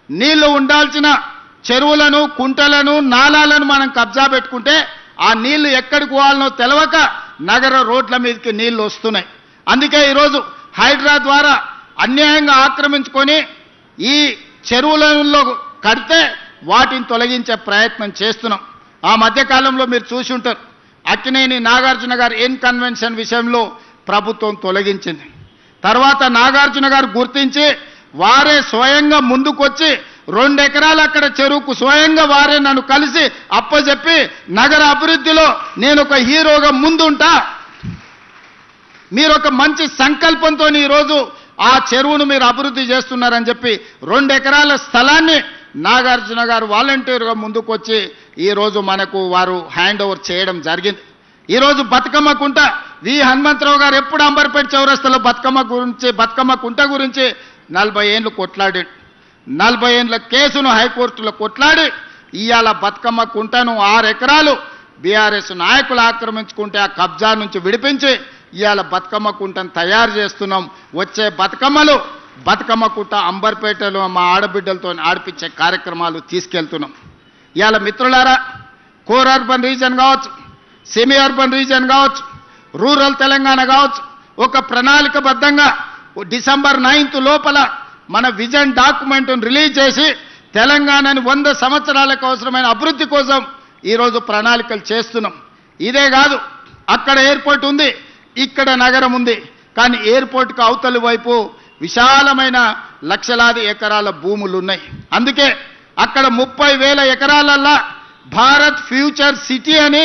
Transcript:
నీళ్లు ఉండాల్సిన చెరువులను కుంటలను నాలాలను మనం కబ్జా పెట్టుకుంటే ఆ నీళ్లు ఎక్కడికి పోవాలనో తెలవక నగర రోడ్ల మీదకి నీళ్లు వస్తున్నాయి. అందుకే ఈరోజు హైడ్రా ద్వారా అన్యాయంగా ఆక్రమించుకొని ఈ చెరువులలో కడితే వాటిని తొలగించే ప్రయత్నం చేస్తున్నాం. ఆ మధ్యకాలంలో మీరు చూసి ఉంటారు, అక్కినేని నాగార్జున గారు ఇన్కన్వెన్షన్ విషయంలో ప్రభుత్వం తొలగించింది. తర్వాత నాగార్జున గారు గుర్తించి వారే స్వయంగా ముందుకొచ్చి 2 ఎకరాలు అక్కడ చెరువుకు స్వయంగా వారే నన్ను కలిసి అప్పచెప్పి నగర అభివృద్ధిలో నేను ఒక హీరోగా ముందుంటా, మీరు ఒక మంచి సంకల్పంతో ఈరోజు ఆ చెరువును మీరు అభివృద్ధి చేస్తున్నారని చెప్పి 2 ఎకరాల స్థలాన్ని నాగార్జున గారు వాలంటీర్గా ముందుకొచ్చి ఈరోజు మనకు వారు హ్యాండ్ ఓవర్ చేయడం జరిగింది. ఈరోజు బతుకమ్మ కుంట వి హనుమంతరావు గారు ఎప్పుడు అంబర్పేట చౌరస్తాలో బతుకమ్మ కుంట గురించి 40 ఏళ్ళు కొట్లాడాడు. 40 ఏళ్ళ కేసును హైకోర్టులో కొట్లాడి ఇవాళ బతుకమ్మ కుంటను 6 ఎకరాలు బీఆర్ఎస్ నాయకులు ఆక్రమించుకుంటే ఆ కబ్జా నుంచి విడిపించి ఇవాళ బతుకమ్మ కుంటను తయారు చేస్తున్నాం. వచ్చే బతుకమ్మ కుంట అంబర్పేటలో మా ఆడబిడ్డలతో ఆడిపించే కార్యక్రమాలు తీసుకెళ్తున్నాం. ఇవాళ మిత్రులారా, కోర్ అర్బన్ రీజన్ కావచ్చు, సెమీ అర్బన్ రీజన్ కావచ్చు, రూరల్ తెలంగాణ కావచ్చు, ఒక ప్రణాళికబద్ధంగా డిసెంబర్ 9 లోపల మన విజన్ డాక్యుమెంట్ను రిలీజ్ చేసి తెలంగాణని 100 సంవత్సరాలకు అవసరమైన అభివృద్ధి కోసం ఈరోజు ప్రణాళికలు చేస్తున్నాం. ఇదే కాదు, అక్కడ ఎయిర్పోర్ట్ ఉంది, ఇక్కడ నగరం ఉంది, కానీ ఎయిర్పోర్ట్కి అవతలి వైపు విశాలమైన లక్షలాది ఎకరాల భూములు ఉన్నాయి. అందుకే అక్కడ 30,000 ఎకరాలల్లా భారత్ ఫ్యూచర్ సిటీ అని